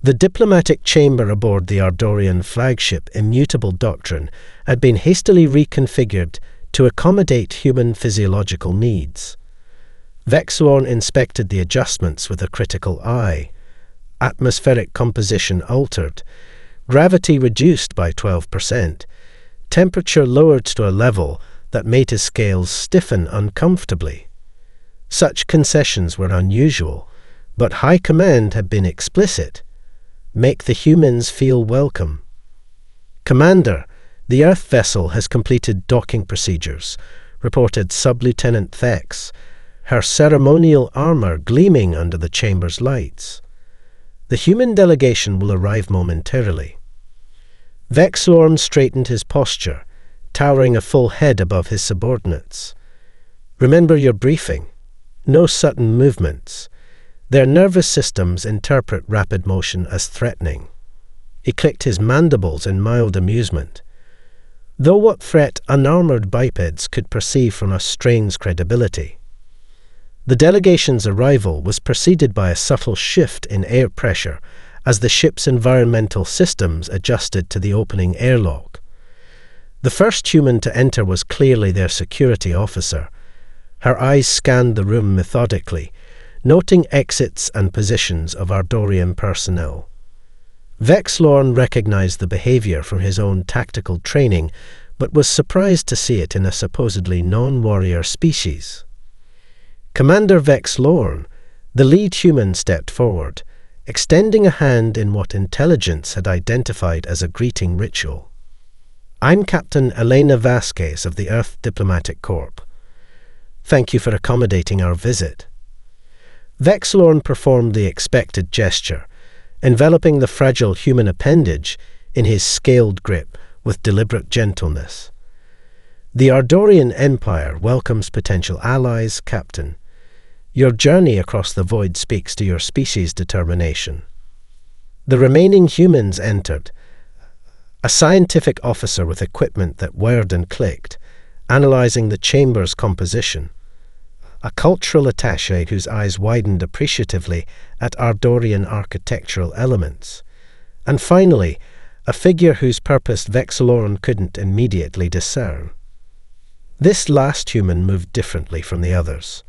The diplomatic chamber aboard the Ardorian flagship Immutable Doctrine had been hastily reconfigured to accommodate human physiological needs. Vexlorn inspected the adjustments with a critical eye. Atmospheric composition altered, gravity reduced by 12%, temperature lowered to a level that made his scales stiffen uncomfortably. Such concessions were unusual, but High Command had been explicit. Make the humans feel welcome. Commander, the Earth vessel has completed docking procedures, reported Sub-Lieutenant Thex, her ceremonial armor gleaming under the chamber's lights. The human delegation will arrive momentarily. Vexlorn straightened his posture, towering a full head above his subordinates. Remember your briefing. No sudden movements. Their nervous systems interpret rapid motion as threatening. He clicked his mandibles in mild amusement. Though what threat unarmored bipeds could perceive from us strains credibility. The delegation's arrival was preceded by a subtle shift in air pressure as the ship's environmental systems adjusted to the opening airlock. The first human to enter was clearly their security officer. Her eyes scanned the room methodically, noting exits and positions of Ardorian personnel. Vexlorn recognized the behavior from his own tactical training, but was surprised to see it in a supposedly non-warrior species. Commander Vexlorn, the lead human, stepped forward, extending a hand in what intelligence had identified as a greeting ritual. I'm Captain Elena Vasquez of the Earth Diplomatic Corps. Thank you for accommodating our visit. Vexlorn performed the expected gesture, enveloping the fragile human appendage in his scaled grip with deliberate gentleness. The Ardorian Empire welcomes potential allies, Captain. Your journey across the void speaks to your species' determination. The remaining humans entered. A scientific officer with equipment that whirred and clicked, analyzing the chamber's composition. A cultural attaché whose eyes widened appreciatively at Ardorian architectural elements. And finally, a figure whose purpose Vexlorn couldn't immediately discern. This last human moved differently from the others.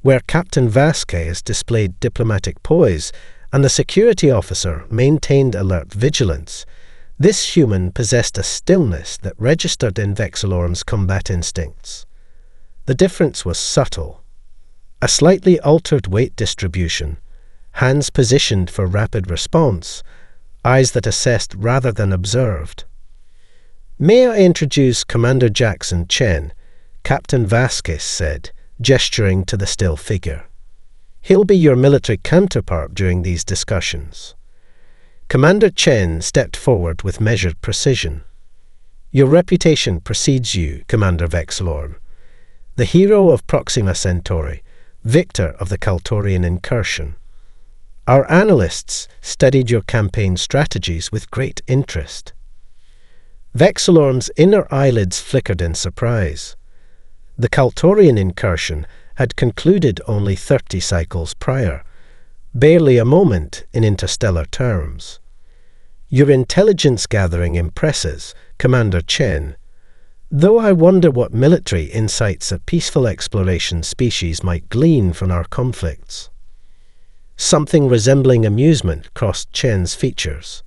Where Captain Vasquez displayed diplomatic poise and the security officer maintained alert vigilance, this human possessed a stillness that registered in Vexlorn's combat instincts. The difference was subtle. A slightly altered weight distribution, hands positioned for rapid response, eyes that assessed rather than observed. May I introduce Commander Jackson Chen, Captain Vasquez said, gesturing to the still figure. He'll be your military counterpart during these discussions. Commander Chen stepped forward with measured precision. Your reputation precedes you, Commander Vexlorn. The hero of Proxima Centauri, victor of the Kaltorian incursion. Our analysts studied your campaign strategies with great interest. Vexlorn's inner eyelids flickered in surprise. The Kaltorian incursion had concluded only 30 cycles prior, barely a moment in interstellar terms. Your intelligence gathering impresses, Commander Chen, though I wonder what military insights a peaceful exploration species might glean from our conflicts. Something resembling amusement crossed Chen's features.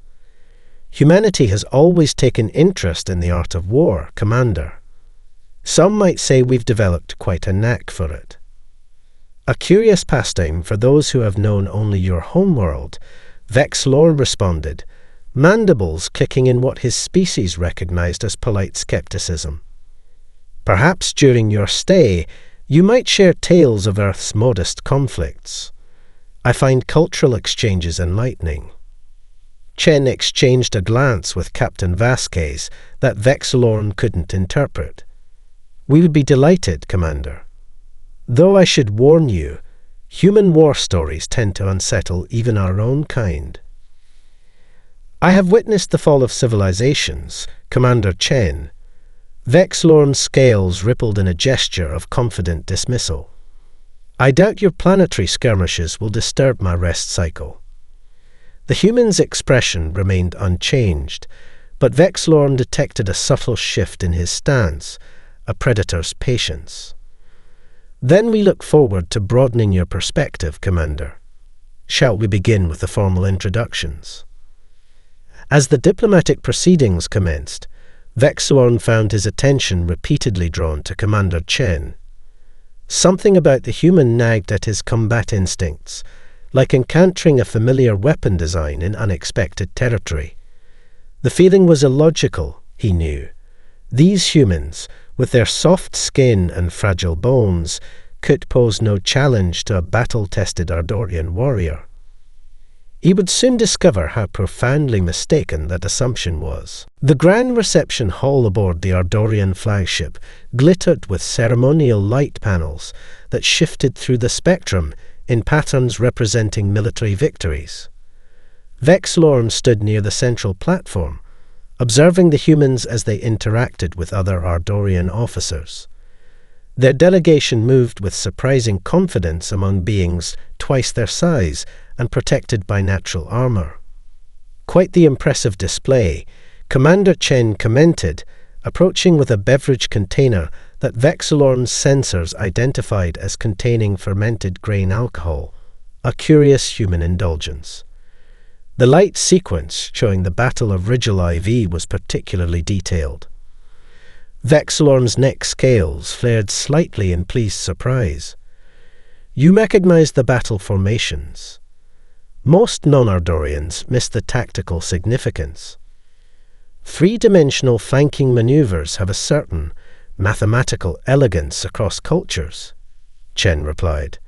Humanity has always taken interest in the art of war, Commander. Some might say we've developed quite a knack for it. A curious pastime for those who have known only your homeworld, Vexlorn responded, mandibles clicking in what his species recognized as polite skepticism. Perhaps during your stay, you might share tales of Earth's modest conflicts. I find cultural exchanges enlightening. Chen exchanged a glance with Captain Vasquez that Vexlorn couldn't interpret. We would be delighted, Commander. Though I should warn you, human war stories tend to unsettle even our own kind. I have witnessed the fall of civilizations, Commander Chen. Vexlorn's scales rippled in a gesture of confident dismissal. I doubt your planetary skirmishes will disturb my rest cycle. The human's expression remained unchanged, but Vexlorn detected a subtle shift in his stance, a predator's patience. "Then we look forward to broadening your perspective, Commander. Shall we begin with the formal introductions?" As the diplomatic proceedings commenced, Vexlorn found his attention repeatedly drawn to Commander Chen. Something about the human nagged at his combat instincts, like encountering a familiar weapon design in unexpected territory. The feeling was illogical, he knew. These humans, with their soft skin and fragile bones, could pose no challenge to a battle-tested Ardorian warrior. He would soon discover how profoundly mistaken that assumption was. The grand reception hall aboard the Ardorian flagship glittered with ceremonial light panels that shifted through the spectrum in patterns representing military victories. Vexlorn stood near the central platform, observing the humans as they interacted with other Ardorian officers. Their delegation moved with surprising confidence among beings twice their size and protected by natural armor. "Quite the impressive display," Commander Chen commented, approaching with a beverage container that Vexlorn's sensors identified as containing fermented grain alcohol, a curious human indulgence. The light sequence showing the Battle of Rigel IV was particularly detailed. Vexlorn's neck scales flared slightly in pleased surprise. "You recognize the battle formations. Most non-Ardorians miss the tactical significance. Three-dimensional flanking maneuvers have a certain mathematical elegance across cultures," Chen replied,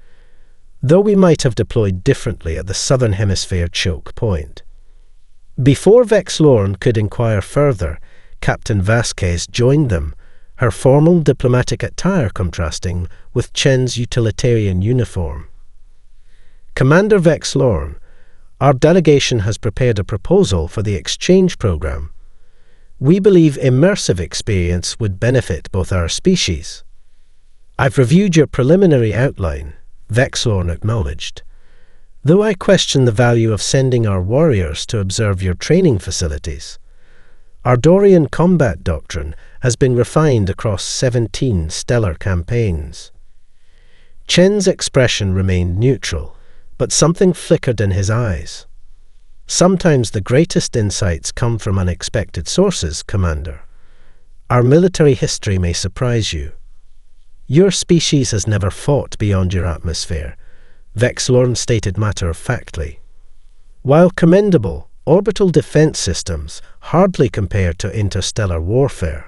"though we might have deployed differently at the Southern Hemisphere choke point." Before Vexlorn could inquire further, Captain Vasquez joined them, her formal diplomatic attire contrasting with Chen's utilitarian uniform. "Commander Vexlorn, our delegation has prepared a proposal for the exchange program. We believe immersive experience would benefit both our species." "I've reviewed your preliminary outline," Vexlorn acknowledged, "though I question the value of sending our warriors to observe your training facilities. Ardorian combat doctrine has been refined across 17 stellar campaigns." Chen's expression remained neutral, but something flickered in his eyes. "Sometimes the greatest insights come from unexpected sources, Commander. Our military history may surprise you. Your species has never fought beyond your atmosphere," Vexlorn stated matter-of-factly. "While commendable, orbital defense systems hardly compare to interstellar warfare."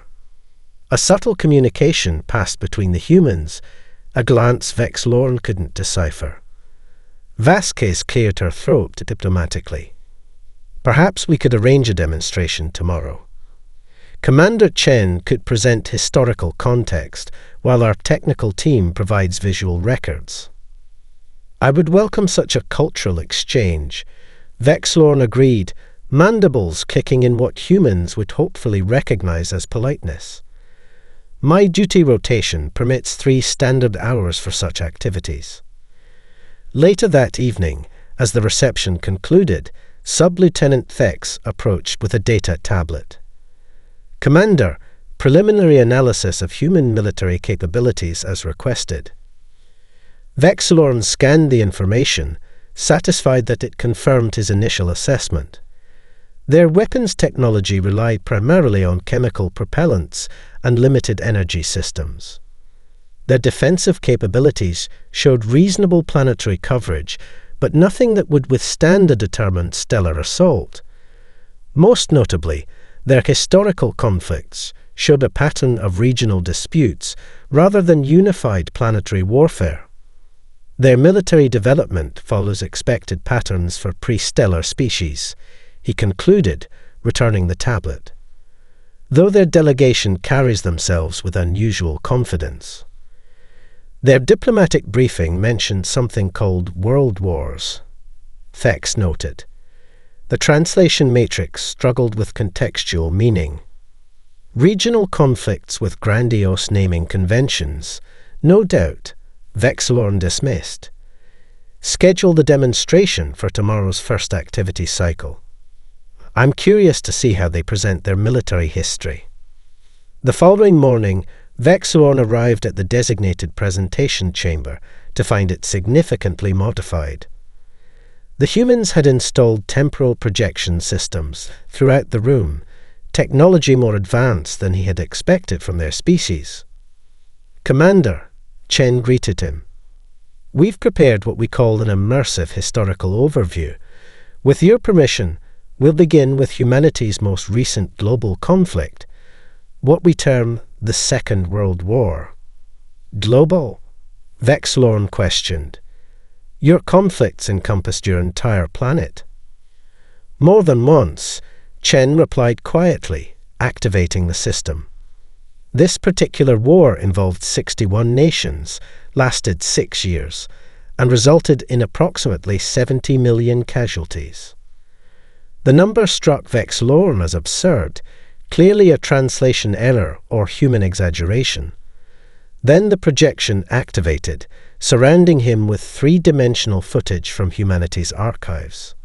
A subtle communication passed between the humans, a glance Vexlorn couldn't decipher. Vasquez cleared her throat diplomatically. "Perhaps we could arrange a demonstration tomorrow. Commander Chen could present historical context, while our technical team provides visual records." "I would welcome such a cultural exchange," Vexlorn agreed, mandibles kicking in what humans would hopefully recognize as politeness. "My duty rotation permits 3 standard hours for such activities." Later that evening, as the reception concluded, Sub-Lieutenant Thex approached with a data tablet. "Commander, preliminary analysis of human military capabilities as requested." Vexlorn scanned the information, satisfied that it confirmed his initial assessment. Their weapons technology relied primarily on chemical propellants and limited energy systems. Their defensive capabilities showed reasonable planetary coverage, but nothing that would withstand a determined stellar assault. Most notably, their historical conflicts showed a pattern of regional disputes rather than unified planetary warfare. Their military development follows expected patterns for pre-stellar species, he concluded, returning the tablet, though their delegation carries themselves with unusual confidence. Their diplomatic briefing mentioned something called World Wars, Thex noted. The translation matrix struggled with contextual meaning. Regional conflicts with grandiose naming conventions, no doubt, Vexlorn dismissed. schedule the demonstration for tomorrow's first activity cycle. I'm curious to see how they present their military history. The following morning, Vexuorn arrived at the designated presentation chamber to find it significantly modified. The humans had installed temporal projection systems throughout the room, technology more advanced than he had expected from their species. "Commander," Chen greeted him. "We've prepared what we call an immersive historical overview. With your permission, we'll begin with humanity's most recent global conflict, what we term the Second World War." "Global?" Vexlorn questioned. "Your conflicts encompassed your entire planet." "More than once," Chen replied quietly, activating the system. "This particular war involved 61 nations, lasted 6 years, and resulted in approximately 70 million casualties." The number struck Vexlorn as absurd, clearly a translation error or human exaggeration. Then the projection activated, surrounding him with three-dimensional footage from humanity's archives.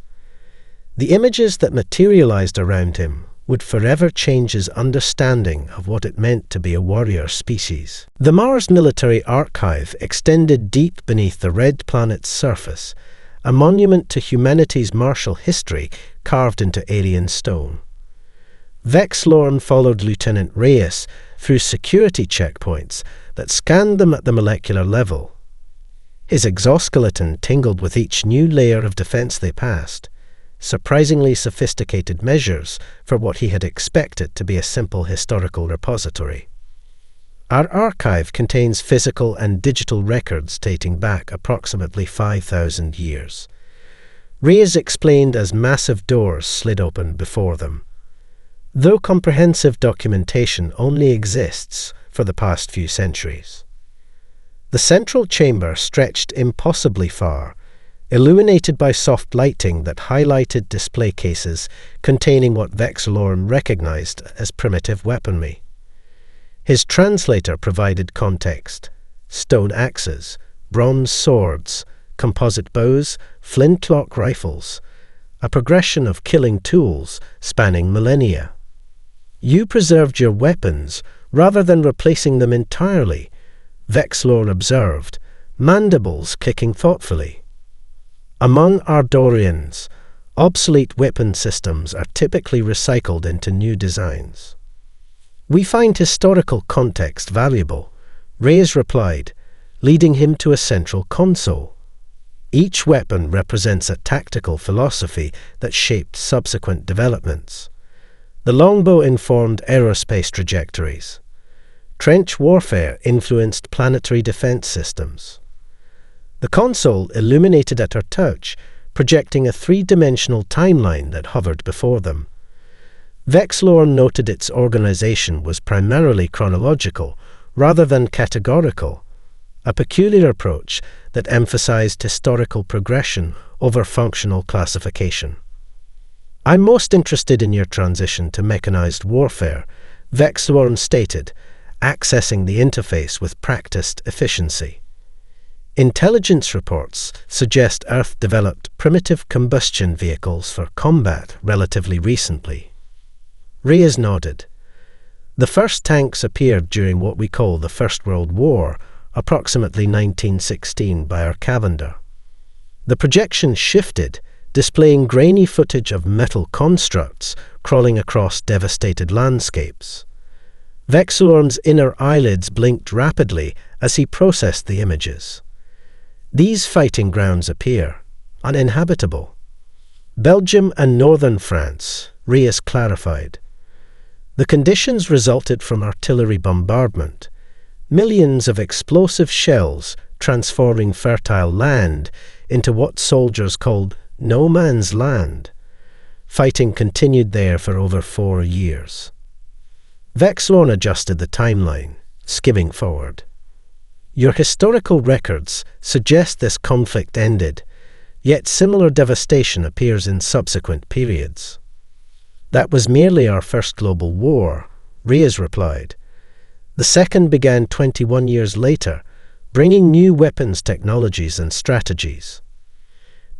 The images that materialized around him would forever change his understanding of what it meant to be a warrior species. The Mars Military Archive extended deep beneath the red planet's surface, a monument to humanity's martial history carved into alien stone. Vexlorn followed Lieutenant Reyes through security checkpoints that scanned them at the molecular level. His exoskeleton tingled with each new layer of defense they passed, surprisingly sophisticated measures for what he had expected to be a simple historical repository. Our archive contains physical and digital records dating back approximately 5,000 years. Reyes explained as massive doors slid open before them. Though comprehensive documentation only exists for the past few centuries. The central chamber stretched impossibly far, illuminated by soft lighting that highlighted display cases containing what Vexlorn recognized as primitive weaponry. His translator provided context: stone axes, bronze swords, composite bows, flintlock rifles, a progression of killing tools spanning millennia. "You preserved your weapons rather than replacing them entirely," Vexlorn observed, mandibles clicking thoughtfully. "Among Ardorians, obsolete weapon systems are typically recycled into new designs." "We find historical context valuable," Reyes replied, leading him to a central console. Each weapon represents a tactical philosophy that shaped subsequent developments. The longbow informed aerospace trajectories. Trench warfare influenced planetary defense systems. The console illuminated at our touch, projecting a three-dimensional timeline that hovered before them. Vexlorn noted its organization was primarily chronological rather than categorical, a peculiar approach that emphasized historical progression over functional classification. "I'm most interested in your transition to mechanized warfare," Vexlorn stated, accessing the interface with practiced efficiency. "Intelligence reports suggest Earth developed primitive combustion vehicles for combat relatively recently." Reyes nodded. "The first tanks appeared during what we call the First World War, approximately 1916 by our calendar. The projection shifted, displaying grainy footage of metal constructs crawling across devastated landscapes. Vexlorn's inner eyelids blinked rapidly as he processed the images. "These fighting grounds appear uninhabitable." "Belgium and northern France," Reyes clarified. "The conditions resulted from artillery bombardment, millions of explosive shells transforming fertile land into what soldiers called no man's land. Fighting continued there for over 4 years." Vexlorn adjusted the timeline, skimming forward. "Your historical records suggest this conflict ended, yet similar devastation appears in subsequent periods." "That was merely our first global war," Reyes replied. "The second began 21 years later, bringing new weapons technologies and strategies.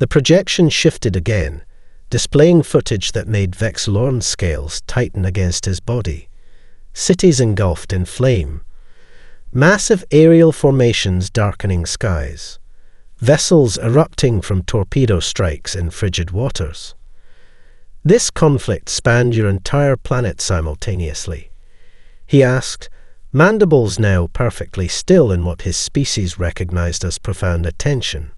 The projection shifted again, displaying footage that made Vexilorn's scales tighten against his body. Cities engulfed in flame. Massive aerial formations darkening skies. Vessels erupting from torpedo strikes in frigid waters. This conflict spanned your entire planet simultaneously. He asked, mandibles now perfectly still in what his species recognized as profound attention.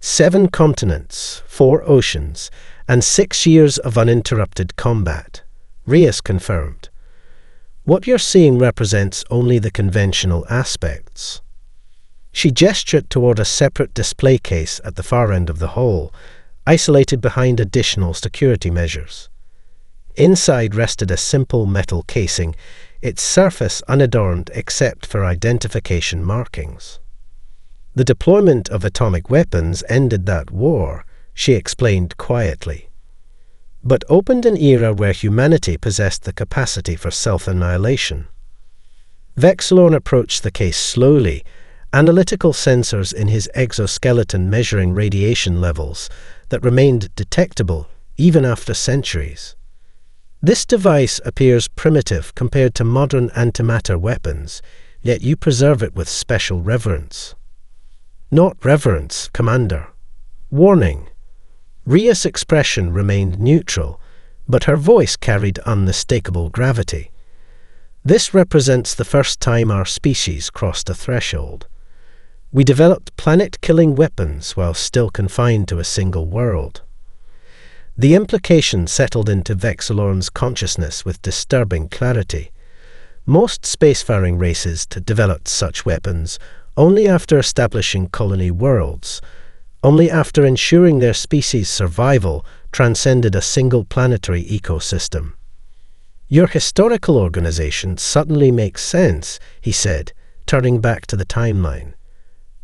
7 continents, 4 oceans, and 6 years of uninterrupted combat, Rias confirmed. What you're seeing represents only the conventional aspects. She gestured toward a separate display case at the far end of the hall, isolated behind additional security measures. Inside rested a simple metal casing, its surface unadorned except for identification markings. The deployment of atomic weapons ended that war, she explained quietly, but opened an era where humanity possessed the capacity for self-annihilation. Vexilorn approached the case slowly, analytical sensors in his exoskeleton measuring radiation levels that remained detectable even after centuries. This device appears primitive compared to modern antimatter weapons, yet you preserve it with special reverence. Not reverence, Commander. Warning. Ria's expression remained neutral, but her voice carried unmistakable gravity. This represents the first time our species crossed a threshold. We developed planet-killing weapons while still confined to a single world. The implication settled into Vexilorn's consciousness with disturbing clarity. Most spacefaring races developed such weapons only after establishing colony worlds, only after ensuring their species' survival transcended a single planetary ecosystem. Your historical organization suddenly makes sense, he said, turning back to the timeline.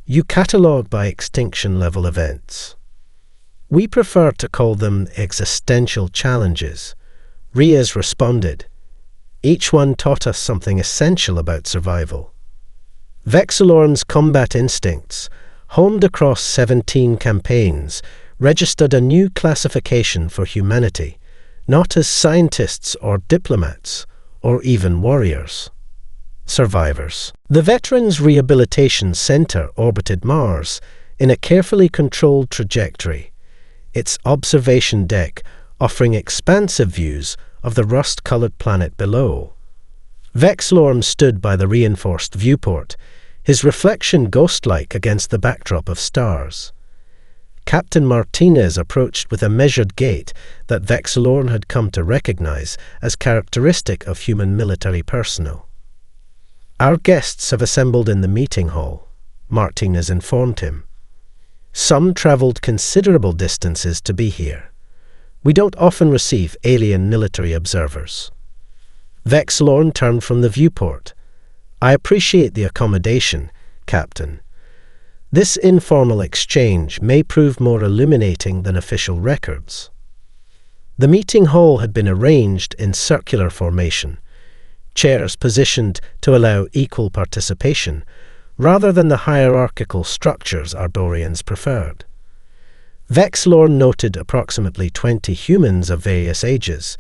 You catalogue by extinction-level events. We prefer to call them existential challenges. Rias responded. Each one taught us something essential about survival. Vexilorn's combat instincts, honed across 17 campaigns, registered a new classification for humanity, not as scientists or diplomats, or even warriors. Survivors. The Veterans Rehabilitation Center orbited Mars in a carefully controlled trajectory, its observation deck offering expansive views of the rust-colored planet below. Vexilorn stood by the reinforced viewport, his reflection ghost-like against the backdrop of stars. Captain Martinez approached with a measured gait that Vexilorn had come to recognize as characteristic of human military personnel. Our guests have assembled in the meeting hall, Martinez informed him. Some traveled considerable distances to be here. We don't often receive alien military observers. Vexilorn turned from the viewport. I appreciate the accommodation, Captain. This informal exchange may prove more illuminating than official records. The meeting hall had been arranged in circular formation, chairs positioned to allow equal participation, rather than the hierarchical structures Ardorians preferred. Vexilorn noted approximately 20 humans of various ages,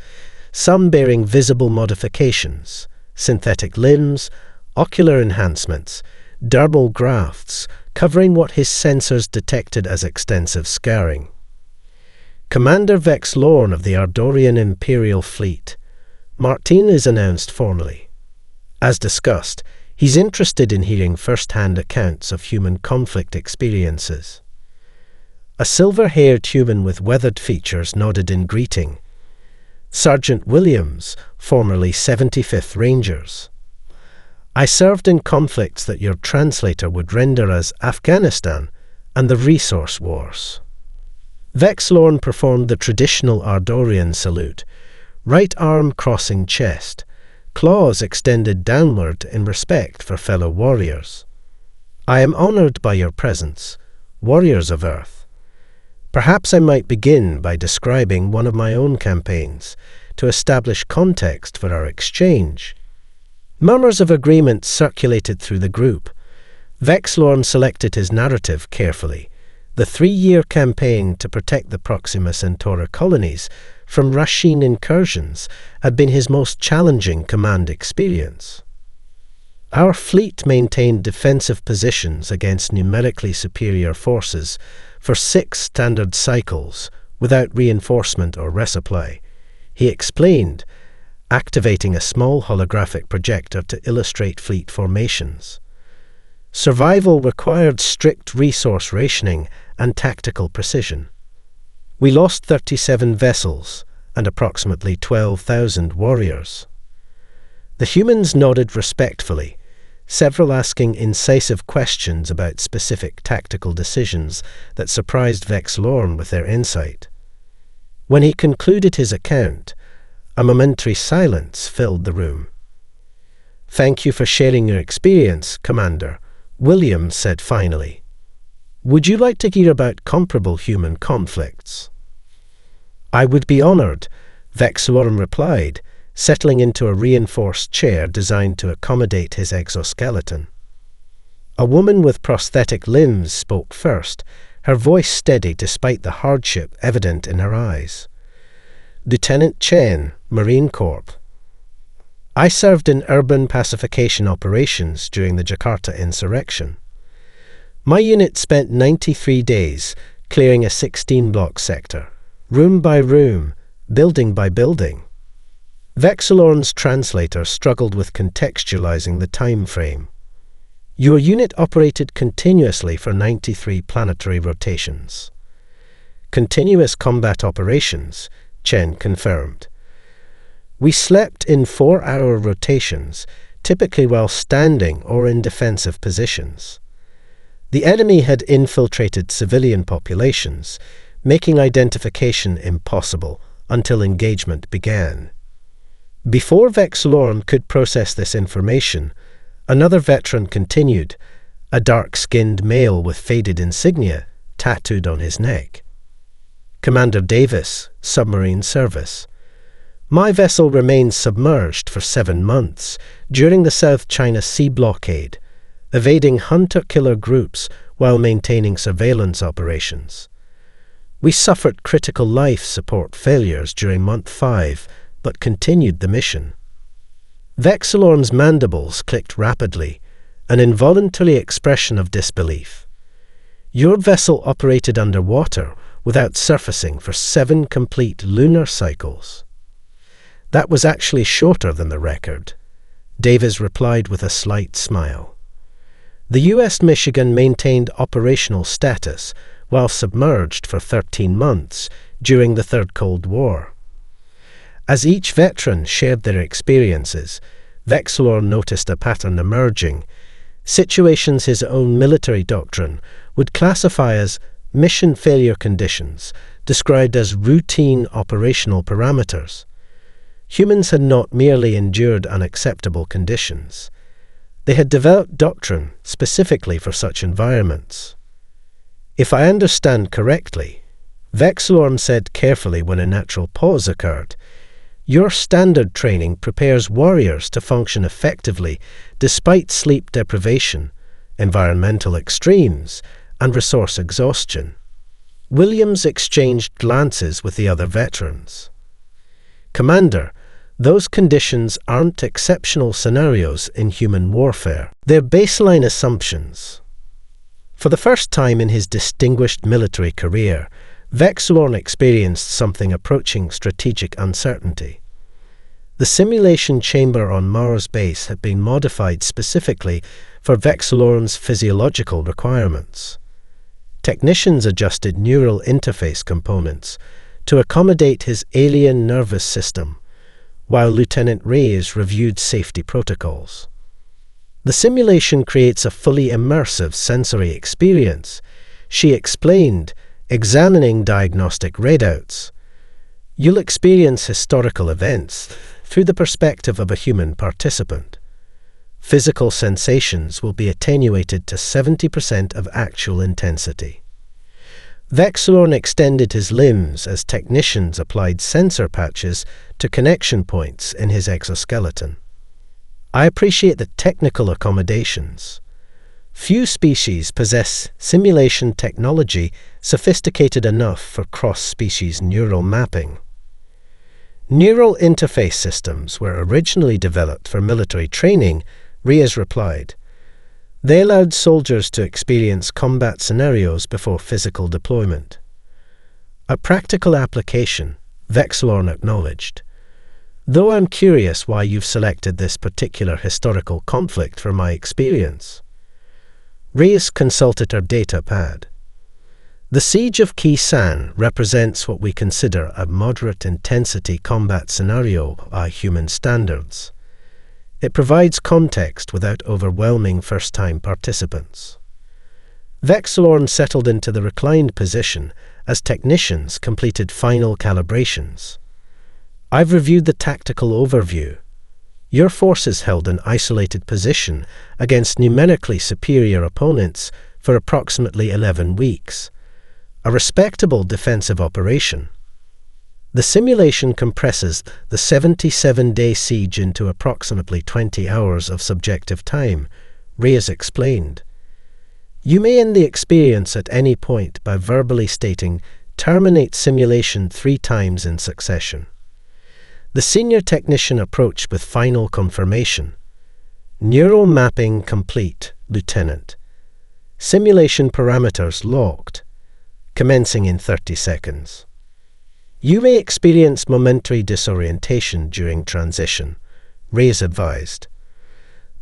some bearing visible modifications, synthetic limbs, ocular enhancements, dermal grafts, covering what his sensors detected as extensive scarring. Commander Vexilorn of the Ardorian Imperial Fleet, Martinez announced formally. As discussed, he's interested in hearing first-hand accounts of human conflict experiences. A silver-haired human with weathered features nodded in greeting. Sergeant Williams, formerly 75th Rangers. I served in conflicts that your translator would render as Afghanistan and the Resource Wars. Vexilorn performed the traditional Ardorian salute, right arm crossing chest, claws extended downward in respect for fellow warriors. I am honored by your presence, warriors of Earth. Perhaps I might begin by describing one of my own campaigns to establish context for our exchange. Murmurs of agreement circulated through the group. Vexilorn selected his narrative carefully, The 3-year campaign to protect the Proxima Centauri colonies from Rasheen incursions had been his most challenging command experience. Our fleet maintained defensive positions against numerically superior forces for 6 standard cycles without reinforcement or resupply, he explained, activating a small holographic projector to illustrate fleet formations. Survival required strict resource rationing and tactical precision. We lost 37 vessels and approximately 12,000 warriors. The humans nodded respectfully, several asking incisive questions about specific tactical decisions that surprised Vexlorn with their insight. When he concluded his account, a momentary silence filled the room. "Thank you for sharing your experience, Commander," William said finally. "Would you like to hear about comparable human conflicts?" "I would be honored," Vexlorn replied, settling into a reinforced chair designed to accommodate his exoskeleton. A woman with prosthetic limbs spoke first, her voice steady despite the hardship evident in her eyes. "Lieutenant Chen, Marine Corps. I served in urban pacification operations during the Jakarta insurrection. My unit spent 93 days clearing a 16-block sector, room by room, building by building." Vexlorn's translator struggled with contextualizing the time frame. "Your unit operated continuously for 93 planetary rotations." "Continuous combat operations," Chen confirmed. "We slept in 4-hour rotations, typically while standing or in defensive positions. The enemy had infiltrated civilian populations, making identification impossible until engagement began." Before Vexlorn could process this information, another veteran continued, a dark-skinned male with faded insignia tattooed on his neck. "Commander Davis, Submarine Service. My vessel remained submerged for 7 months during the South China Sea blockade, evading hunter-killer groups while maintaining surveillance operations. We suffered critical life support failures during month 5, but continued the mission." Vexlorn's mandibles clicked rapidly, an involuntary expression of disbelief. "Your vessel operated underwater without surfacing for 7 complete lunar cycles." "That was actually shorter than the record," Davis replied with a slight smile. "The U.S. Michigan maintained operational status while submerged for 13 months during the Third Cold War." As each veteran shared their experiences, Vexlorn noticed a pattern emerging, situations his own military doctrine would classify as mission failure conditions, described as routine operational parameters. Humans had not merely endured unacceptable conditions. They had developed doctrine specifically for such environments. "If I understand correctly," Vexlorn said carefully when a natural pause occurred, "your standard training prepares warriors to function effectively despite sleep deprivation, environmental extremes, and resource exhaustion." Williams exchanged glances with the other veterans. "Commander, those conditions aren't exceptional scenarios in human warfare. They're baseline assumptions." For the first time in his distinguished military career, Vexlorn experienced something approaching strategic uncertainty. The simulation chamber on Mars base had been modified specifically for Vexlorn's physiological requirements. Technicians adjusted neural interface components to accommodate his alien nervous system, while Lieutenant Reyes reviewed safety protocols. "The simulation creates a fully immersive sensory experience," she explained, examining diagnostic readouts. "You'll experience historical events through the perspective of a human participant. Physical sensations will be attenuated to 70% of actual intensity." Vexlorn extended his limbs as technicians applied sensor patches to connection points in his exoskeleton. "I appreciate the technical accommodations. Few species possess simulation technology sophisticated enough for cross-species neural mapping. Neural interface systems were originally developed for military training, Reyes replied. They allowed soldiers to experience combat scenarios before physical deployment. A practical application, Vexilorn acknowledged. Though I'm curious why you've selected this particular historical conflict for my experience. Reyes consulted her data pad. The Siege of Kisan represents what we consider a moderate-intensity combat scenario by human standards. It provides context without overwhelming first-time participants. Vexilorn settled into the reclined position as technicians completed final calibrations. I've reviewed the tactical overview. Your forces held an isolated position against numerically superior opponents for approximately 11 weeks. A respectable defensive operation. The simulation compresses the 77-day siege into approximately 20 hours of subjective time, Reyes explained. You may end the experience at any point by verbally stating, "Terminate simulation 3 times in succession." The senior technician approached with final confirmation. Neural mapping complete, Lieutenant. Simulation parameters locked. Commencing in 30 seconds. You may experience momentary disorientation during transition, Reyes advised.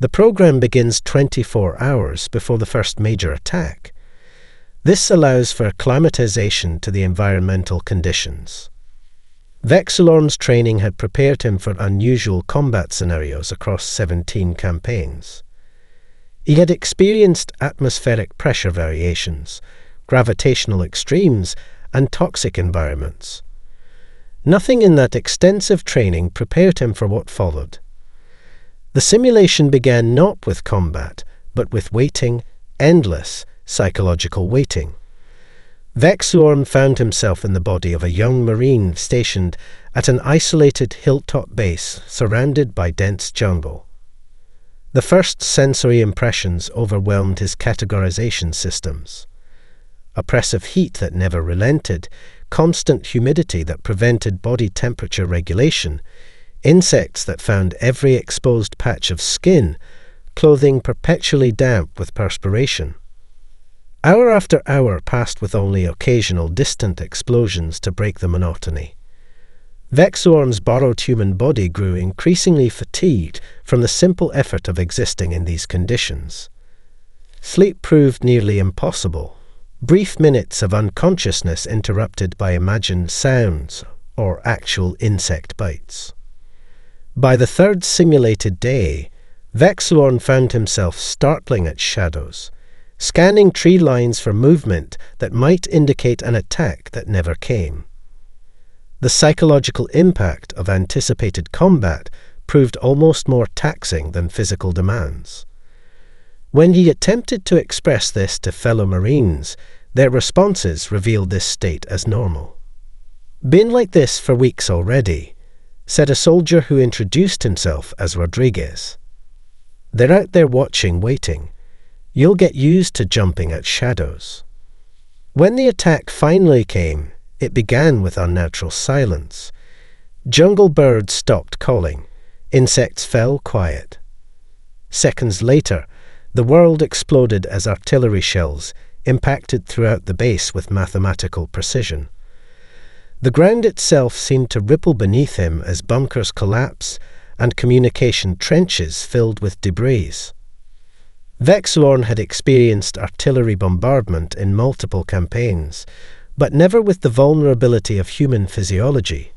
The program begins 24 hours before the first major attack. This allows for acclimatization to the environmental conditions. Vexilorn's training had prepared him for unusual combat scenarios across 17 campaigns. He had experienced atmospheric pressure variations, gravitational extremes, and toxic environments. Nothing in that extensive training prepared him for what followed. The simulation began not with combat, but with waiting, endless psychological waiting. Vexilorn found himself in the body of a young Marine stationed at an isolated hilltop base surrounded by dense jungle. The first sensory impressions overwhelmed his categorization systems. Oppressive heat that never relented, constant humidity that prevented body temperature regulation, insects that found every exposed patch of skin, clothing perpetually damp with perspiration. Hour after hour passed with only occasional distant explosions to break the monotony. Vexilorn's borrowed human body grew increasingly fatigued from the simple effort of existing in these conditions. Sleep proved nearly impossible. Brief minutes of unconsciousness interrupted by imagined sounds or actual insect bites. By the third simulated day, Vexilorn found himself startling at shadows, scanning tree lines for movement that might indicate an attack that never came. The psychological impact of anticipated combat proved almost more taxing than physical demands. When he attempted to express this to fellow Marines, their responses revealed this state as normal. "Been like this for weeks already," said a soldier who introduced himself as Rodriguez. "They're out there watching, waiting. You'll get used to jumping at shadows." When the attack finally came, it began with unnatural silence. Jungle birds stopped calling. Insects fell quiet. Seconds later, the world exploded as artillery shells impacted throughout the base with mathematical precision. The ground itself seemed to ripple beneath him as bunkers collapsed and communication trenches filled with debris. Vexilorn had experienced artillery bombardment in multiple campaigns, but never with the vulnerability of human physiology.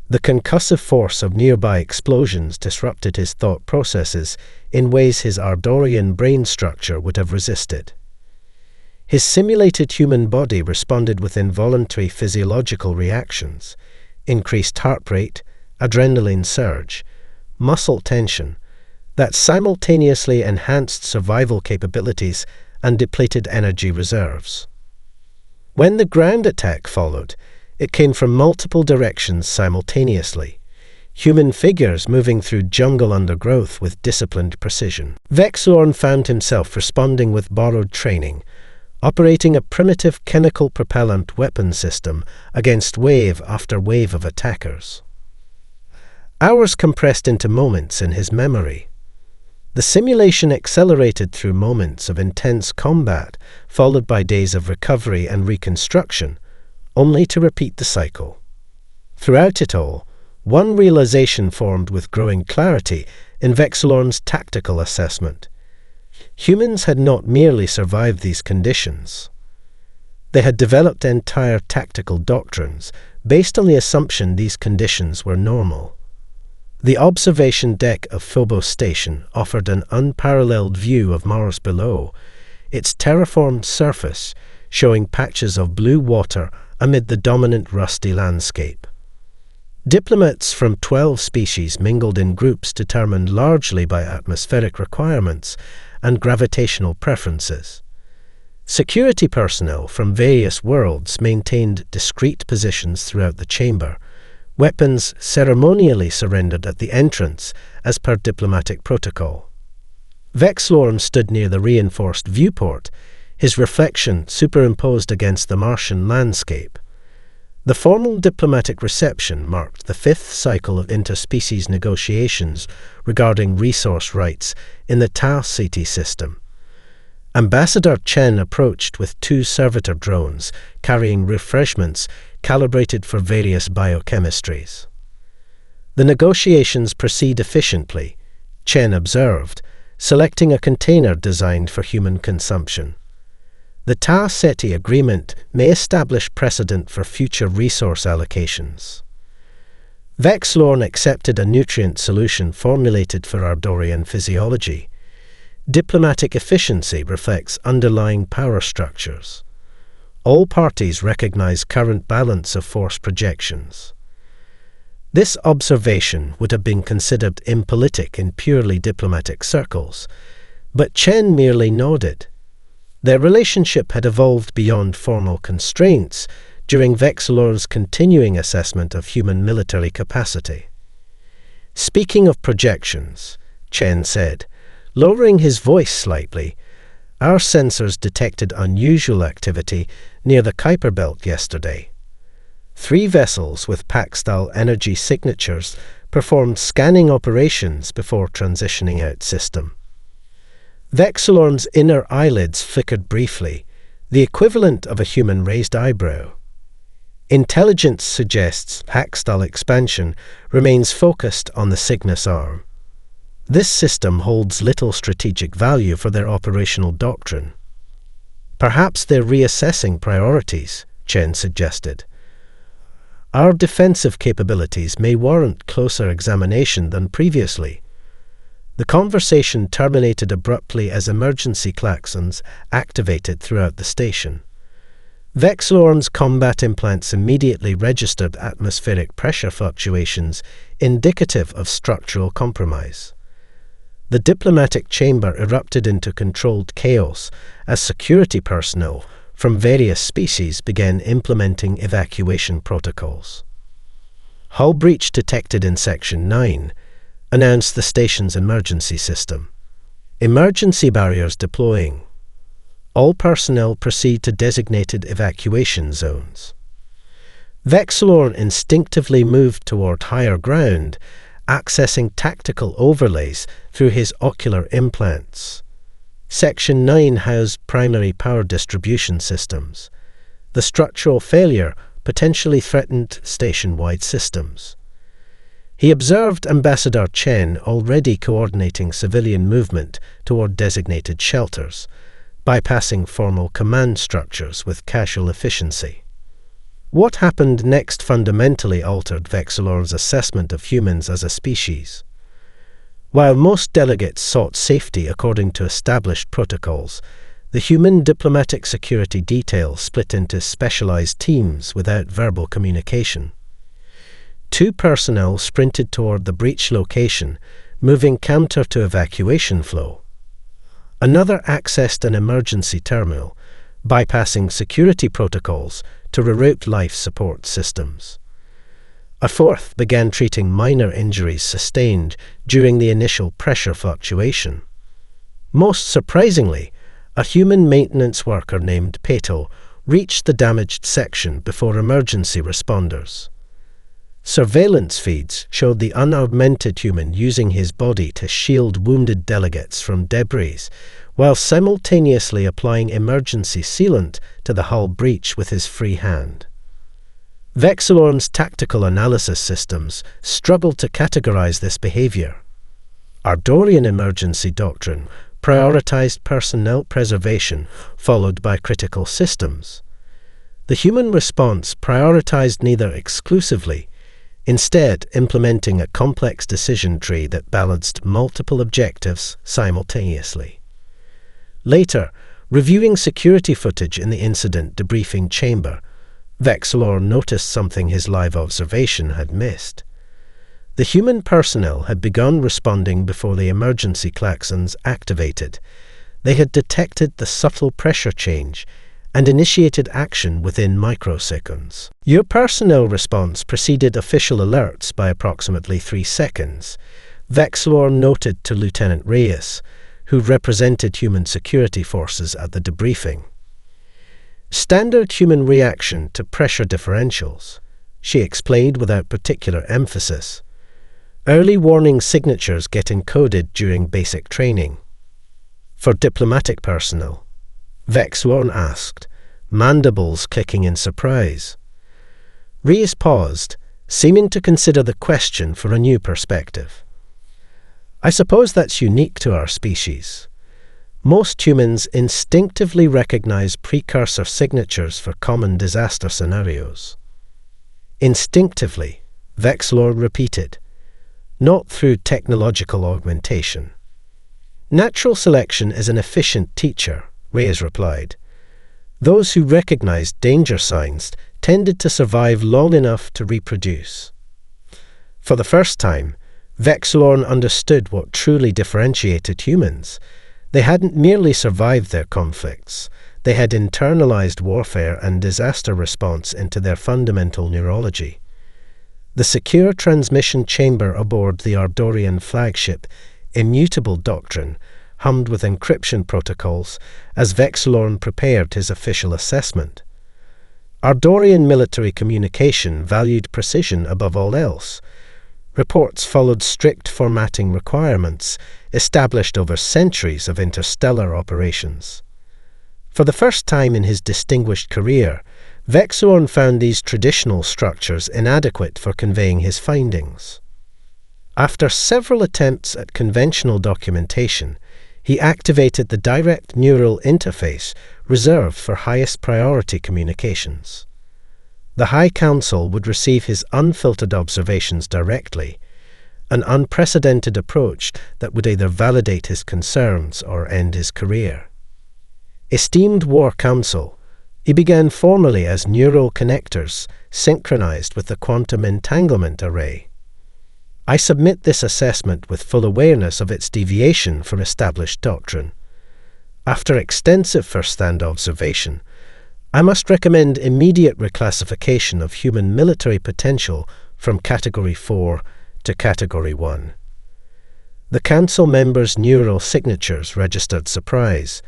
The concussive force of nearby explosions disrupted his thought processes in ways his Ardorian brain structure would have resisted. His simulated human body responded with involuntary physiological reactions, increased heart rate, adrenaline surge, muscle tension, that simultaneously enhanced survival capabilities and depleted energy reserves. When the ground attack followed, it came from multiple directions simultaneously. human figures moving through jungle undergrowth with disciplined precision. Vexlorn found himself responding with borrowed training, operating a primitive chemical propellant weapon system against wave after wave of attackers. Hours compressed into moments in his memory. The simulation accelerated through moments of intense combat, followed by days of recovery and reconstruction, only to repeat the cycle. Throughout it all, one realization formed with growing clarity in Vexlorn's tactical assessment. Humans had not merely survived these conditions. They had developed entire tactical doctrines based on the assumption these conditions were normal. The observation deck of Phobos Station offered an unparalleled view of Mars below, its terraformed surface showing patches of blue water amid the dominant rusty landscape. Diplomats from 12 species mingled in groups determined largely by atmospheric requirements and gravitational preferences. Security personnel from various worlds maintained discrete positions throughout the chamber, weapons ceremonially surrendered at the entrance as per diplomatic protocol. Vexlorn stood near the reinforced viewport, his reflection superimposed against the Martian landscape. The formal diplomatic reception marked the fifth cycle of interspecies negotiations regarding resource rights in the Tau Ceti system. Ambassador Chen approached with 2 servitor drones carrying refreshments calibrated for various biochemistries. The negotiations proceed efficiently, Chen observed, selecting a container designed for human consumption. The Tau Ceti agreement may establish precedent for future resource allocations. Vexlorn accepted a nutrient solution formulated for Ardorian physiology. Diplomatic efficiency reflects underlying power structures. All parties recognize current balance of force projections. This observation would have been considered impolitic in purely diplomatic circles, but Chen merely nodded. Their relationship had evolved beyond formal constraints during Vexlorn's continuing assessment of human military capacity. Speaking of projections, Chen said, lowering his voice slightly, our sensors detected unusual activity near the Kuiper Belt yesterday. 3 vessels with Pack-style energy signatures performed scanning operations before transitioning out system. Vexlorn's inner eyelids flickered briefly, the equivalent of a human raised eyebrow. Intelligence suggests Pack-style expansion remains focused on the Cygnus arm. This system holds little strategic value for their operational doctrine. Perhaps they're reassessing priorities, Chen suggested. Our defensive capabilities may warrant closer examination than previously. The conversation terminated abruptly as emergency klaxons activated throughout the station. Vexlorn's combat implants immediately registered atmospheric pressure fluctuations indicative of structural compromise. The diplomatic chamber erupted into controlled chaos as security personnel from various species began implementing evacuation protocols. Hull breach detected in Section 9, announced the station's emergency system. Emergency barriers deploying. All personnel proceed to designated evacuation zones. Vexlorn instinctively moved toward higher ground, accessing tactical overlays through his ocular implants. Section 9 housed primary power distribution systems. The structural failure potentially threatened station-wide systems. He observed Ambassador Chen already coordinating civilian movement toward designated shelters, bypassing formal command structures with casual efficiency. What happened next fundamentally altered Vexlorn's assessment of humans as a species. While most delegates sought safety according to established protocols, the human diplomatic security detail split into specialized teams without verbal communication. 2 personnel sprinted toward the breach location, moving counter to evacuation flow. Another accessed an emergency terminal, bypassing security protocols to reroute life support systems. A fourth began treating minor injuries sustained during the initial pressure fluctuation. Most surprisingly, a human maintenance worker named Pato reached the damaged section before emergency responders. Surveillance feeds showed the unaugmented human using his body to shield wounded delegates from debris, while simultaneously applying emergency sealant to the hull breach with his free hand. Vexilorn's tactical analysis systems struggled to categorize this behavior. Ardorian emergency doctrine prioritized personnel preservation, followed by critical systems. The human response prioritized neither exclusively, instead implementing a complex decision tree that balanced multiple objectives simultaneously. Later, reviewing security footage in the incident debriefing chamber, Vexilorn noticed something his live observation had missed. The human personnel had begun responding before the emergency klaxons activated. They had detected the subtle pressure change and initiated action within microseconds. Your personnel response preceded official alerts by approximately 3 seconds, Vexilorn noted to Lieutenant Reyes, who represented human security forces at the debriefing. Standard human reaction to pressure differentials, she explained without particular emphasis. Early warning signatures get encoded during basic training. For diplomatic personnel, Vexilorn asked, mandibles clicking in surprise. Reyes paused, seeming to consider the question for a new perspective. I suppose that's unique to our species. Most humans instinctively recognize precursor signatures for common disaster scenarios. Instinctively, Vexilorn repeated, not through technological augmentation. Natural selection is an efficient teacher, Reyes replied. Those who recognized danger signs tended to survive long enough to reproduce. For the first time, Vexilorn understood what truly differentiated humans. They hadn't merely survived their conflicts, they had internalized warfare and disaster response into their fundamental neurology. The secure transmission chamber aboard the Ardorian flagship, Immutable Doctrine, hummed with encryption protocols as Vexilorn prepared his official assessment. Ardorian military communication valued precision above all else. Reports followed strict formatting requirements established over centuries of interstellar operations. For the first time in his distinguished career, Vexilorn found these traditional structures inadequate for conveying his findings. After several attempts at conventional documentation, he activated the direct neural interface reserved for highest priority communications. The High Council would receive his unfiltered observations directly, an unprecedented approach that would either validate his concerns or end his career. Esteemed War Council, he began formally as neural connectors synchronized with the quantum entanglement array. I submit this assessment with full awareness of its deviation from established doctrine. After extensive first-hand observation, I must recommend immediate reclassification of human military potential from Category 4 to Category 1. The Council members' neural signatures registered surprise.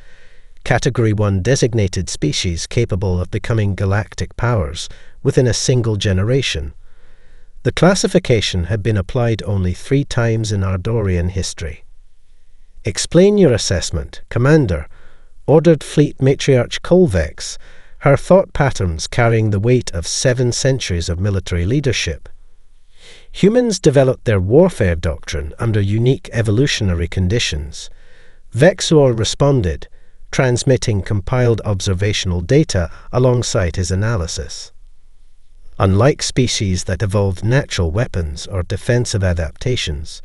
Category 1 designated species capable of becoming galactic powers within a single generation. The classification had been applied only 3 times in Ardorian history. Explain your assessment, Commander, ordered Fleet Matriarch Colvex, her thought patterns carrying the weight of 7 centuries of military leadership. Humans developed their warfare doctrine under unique evolutionary conditions. Vexilorn responded, transmitting compiled observational data alongside his analysis. Unlike species that evolved natural weapons or defensive adaptations,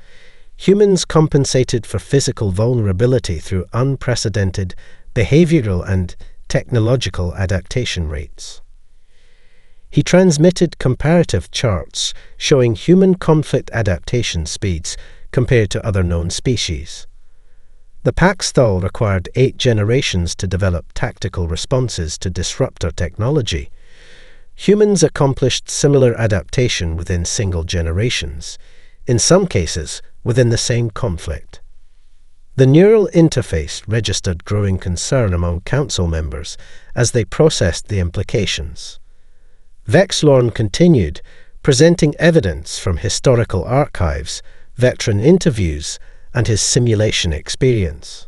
humans compensated for physical vulnerability through unprecedented behavioral and technological adaptation rates. He transmitted comparative charts showing human conflict adaptation speeds compared to other known species. The Paxthal required 8 generations to develop tactical responses to disruptor technology. Humans accomplished similar adaptation within single generations, in some cases within the same conflict. The neural interface registered growing concern among council members as they processed the implications. Vexlorn continued, presenting evidence from historical archives, veteran interviews, and his simulation experience.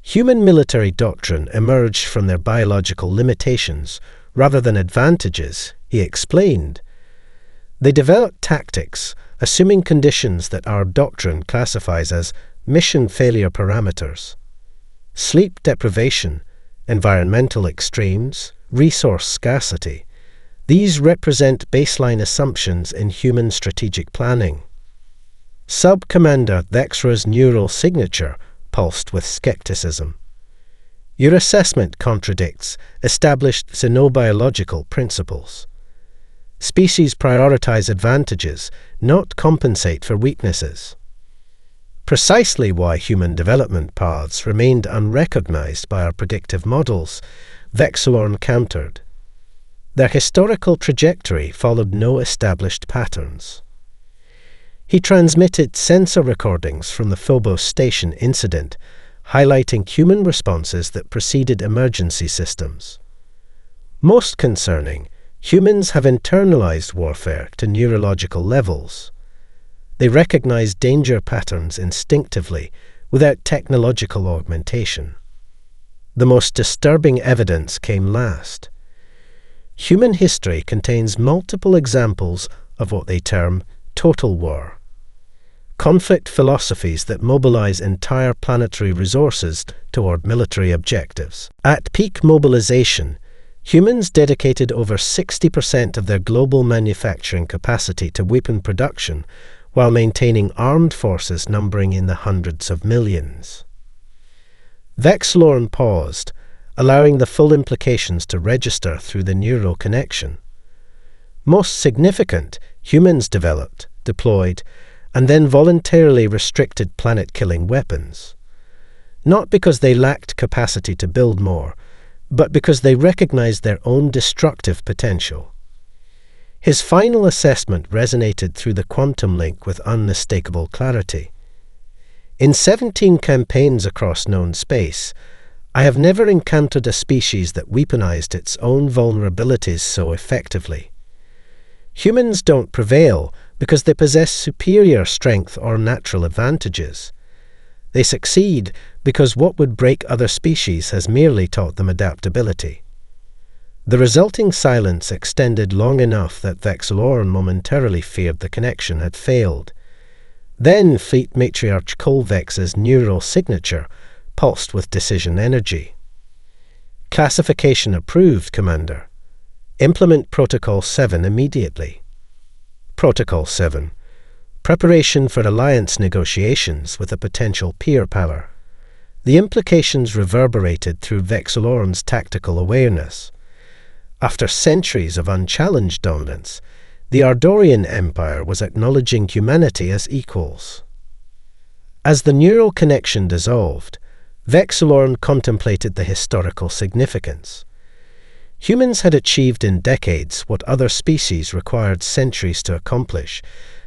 Human military doctrine emerged from their biological limitations rather than advantages, he explained. They developed tactics, assuming conditions that our doctrine classifies as mission failure parameters. Sleep deprivation, environmental extremes, resource scarcity. These represent baseline assumptions in human strategic planning. Sub-Commander Vexra's neural signature pulsed with skepticism. Your assessment contradicts established xenobiological principles. Species prioritize advantages, not compensate for weaknesses. Precisely why human development paths remained unrecognized by our predictive models, Vexlorn countered. Their historical trajectory followed no established patterns. He transmitted sensor recordings from the Phobos station incident, highlighting human responses that preceded emergency systems. Most concerning, humans have internalized warfare to neurological levels. They recognize danger patterns instinctively without technological augmentation. The most disturbing evidence came last. Human history contains multiple examples of what they term total war. Conflict philosophies that mobilize entire planetary resources toward military objectives. At peak mobilization, humans dedicated over 60% of their global manufacturing capacity to weapon production, while maintaining armed forces numbering in the hundreds of millions. Vexlorn paused, allowing the full implications to register through the neural connection. Most significant, humans developed, deployed, and then voluntarily restricted planet-killing weapons. Not because they lacked capacity to build more, but because they recognized their own destructive potential. His final assessment resonated through the quantum link with unmistakable clarity. In 17 campaigns across known space, I have never encountered a species that weaponized its own vulnerabilities so effectively. Humans don't prevail because they possess superior strength or natural advantages. They succeed because what would break other species has merely taught them adaptability. The resulting silence extended long enough that Vexlorn momentarily feared the connection had failed. Then Fleet Matriarch Colvex's neural signature pulsed with decision energy. Classification approved, Commander. Implement Protocol 7 immediately. Protocol 7. Preparation for alliance negotiations with a potential peer power. The implications reverberated through Vexlorn's tactical awareness. After centuries of unchallenged dominance, the Ardorian Empire was acknowledging humanity as equals. As the neural connection dissolved, Vexlorn contemplated the historical significance. Humans had achieved in decades what other species required centuries to accomplish,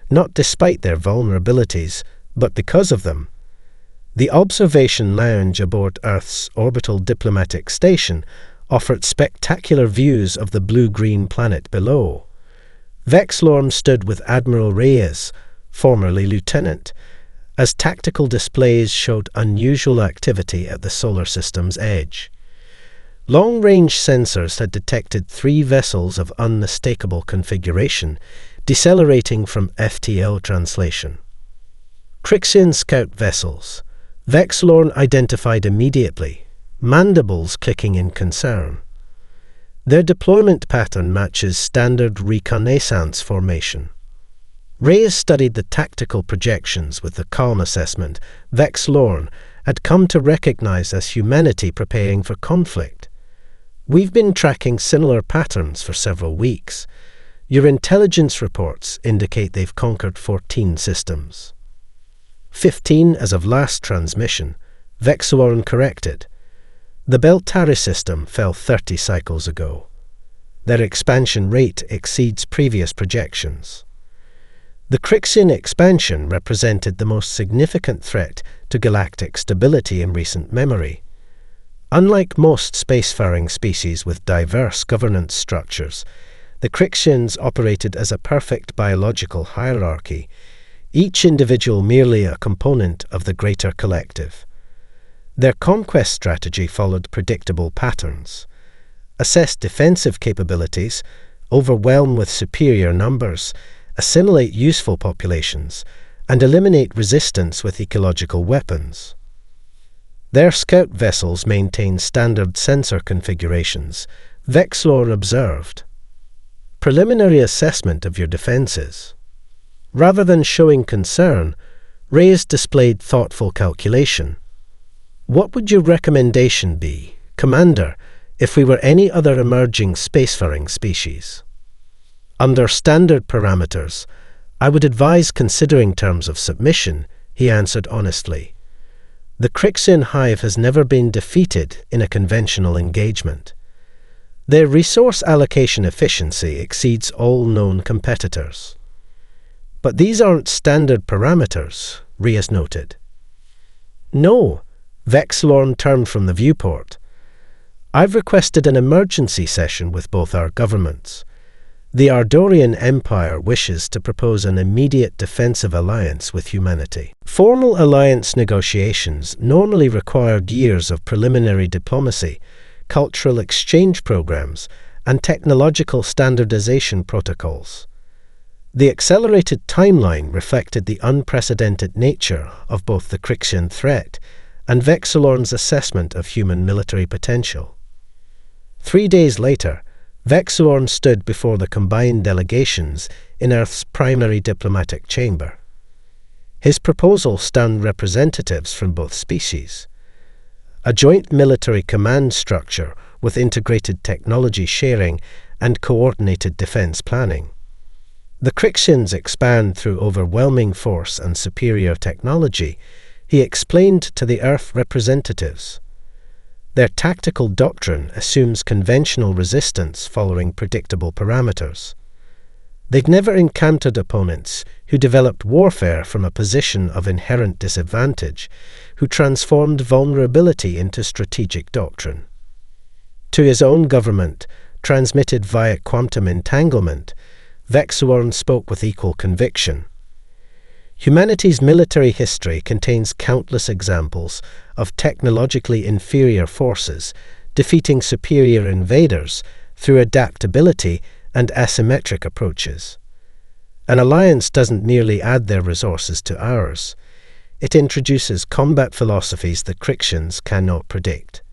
not despite their vulnerabilities, but because of them. The observation lounge aboard Earth's orbital diplomatic station offered spectacular views of the blue-green planet below. Vexlorn stood with Admiral Reyes, formerly lieutenant, as tactical displays showed unusual activity at the solar system's edge. Long-range sensors had detected 3 vessels of unmistakable configuration, decelerating from FTL translation. Crixian scout vessels, Vexlorn identified immediately, mandibles clicking in concern. Their deployment pattern matches standard reconnaissance formation. Reyes studied the tactical projections with the calm assessment Vexlorn had come to recognize as humanity preparing for conflict. We've been tracking similar patterns for several weeks. Your intelligence reports indicate they've conquered 14 systems. 15 as of last transmission, Vexlorn corrected. The Beltari system fell 30 cycles ago. Their expansion rate exceeds previous projections. The Crixian expansion represented the most significant threat to galactic stability in recent memory. Unlike most spacefaring species with diverse governance structures, the Crixians operated as a perfect biological hierarchy, each individual merely a component of the greater collective. Their conquest strategy followed predictable patterns: assess defensive capabilities, overwhelm with superior numbers, assimilate useful populations, and eliminate resistance with ecological weapons. Their scout vessels maintain standard sensor configurations, Vexlor observed. Preliminary assessment of your defenses. Rather than showing concern, Reyes displayed thoughtful calculation. What would your recommendation be, Commander, if we were any other emerging spacefaring species? Under standard parameters, I would advise considering terms of submission, he answered honestly. The Crixian hive has never been defeated in a conventional engagement. Their resource allocation efficiency exceeds all known competitors. But these aren't standard parameters, Reyes noted. No, Vexlorn turned from the viewport. I've requested an emergency session with both our governments. The Ardorian Empire wishes to propose an immediate defensive alliance with humanity. Formal alliance negotiations normally required years of preliminary diplomacy, cultural exchange programs, and technological standardization protocols. The accelerated timeline reflected the unprecedented nature of both the Crixian threat and Vexlorn's assessment of human military potential. 3 days later, Vexlorn stood before the combined delegations in Earth's primary diplomatic chamber. His proposal stunned representatives from both species. A joint military command structure with integrated technology sharing and coordinated defense planning. The Crixians expand through overwhelming force and superior technology, he explained to the Earth representatives. Their tactical doctrine assumes conventional resistance following predictable parameters. They'd never encountered opponents who developed warfare from a position of inherent disadvantage, who transformed vulnerability into strategic doctrine. To his own government, transmitted via quantum entanglement, Vexlorn spoke with equal conviction. Humanity's military history contains countless examples of technologically inferior forces defeating superior invaders through adaptability and asymmetric approaches. An alliance doesn't merely add their resources to ours. It introduces combat philosophies the Crixians cannot predict.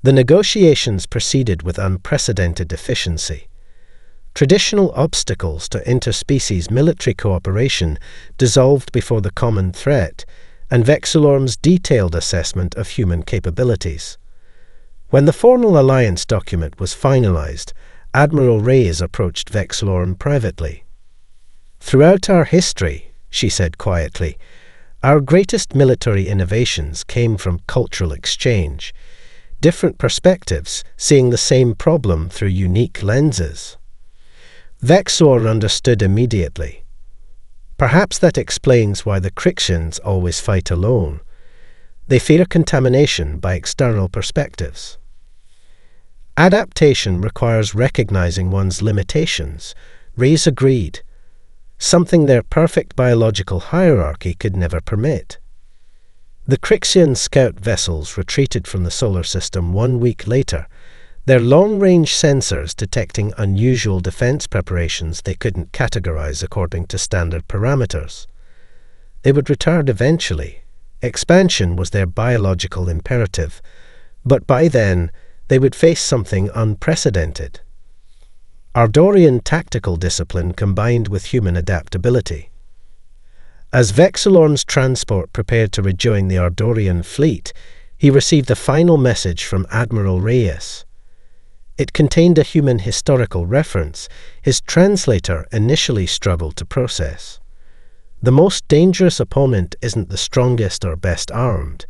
The negotiations proceeded with unprecedented efficiency. Traditional obstacles to interspecies military cooperation dissolved before the common threat and Vexlorn's detailed assessment of human capabilities. When the formal alliance document was finalized, Admiral Reyes approached Vexlorn privately. Throughout our history, she said quietly, our greatest military innovations came from cultural exchange, different perspectives seeing the same problem through unique lenses. Vexlorn understood immediately. Perhaps that explains why the Crixians always fight alone. They fear contamination by external perspectives. Adaptation requires recognizing one's limitations, Reyes agreed, something their perfect biological hierarchy could never permit. The Crixian scout vessels retreated from the solar system 1 week later, their long-range sensors detecting unusual defense preparations they couldn't categorize according to standard parameters. They would return eventually. Expansion was their biological imperative, but by then they would face something unprecedented. Ardorian tactical discipline combined with human adaptability. As Vexlorn's transport prepared to rejoin the Ardorian fleet, he received a final message from Admiral Reyes. It contained a human historical reference his translator initially struggled to process. The most dangerous opponent isn't the strongest or best armed,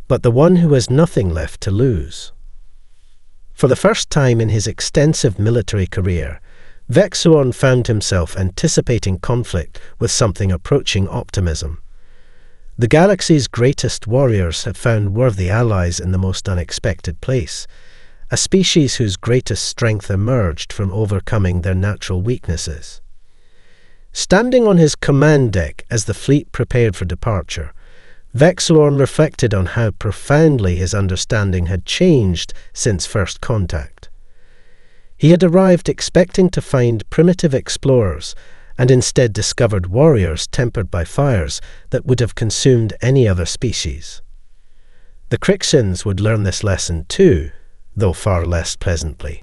but the one who has nothing left to lose. For the first time in his extensive military career, Vexuon found himself anticipating conflict with something approaching optimism. The galaxy's greatest warriors had found worthy allies in the most unexpected place, a species whose greatest strength emerged from overcoming their natural weaknesses. Standing on his command deck as the fleet prepared for departure, Vexuon reflected on how profoundly his understanding had changed since first contact. He had arrived expecting to find primitive explorers and instead discovered warriors tempered by fires that would have consumed any other species. The Crixins would learn this lesson too, though far less pleasantly.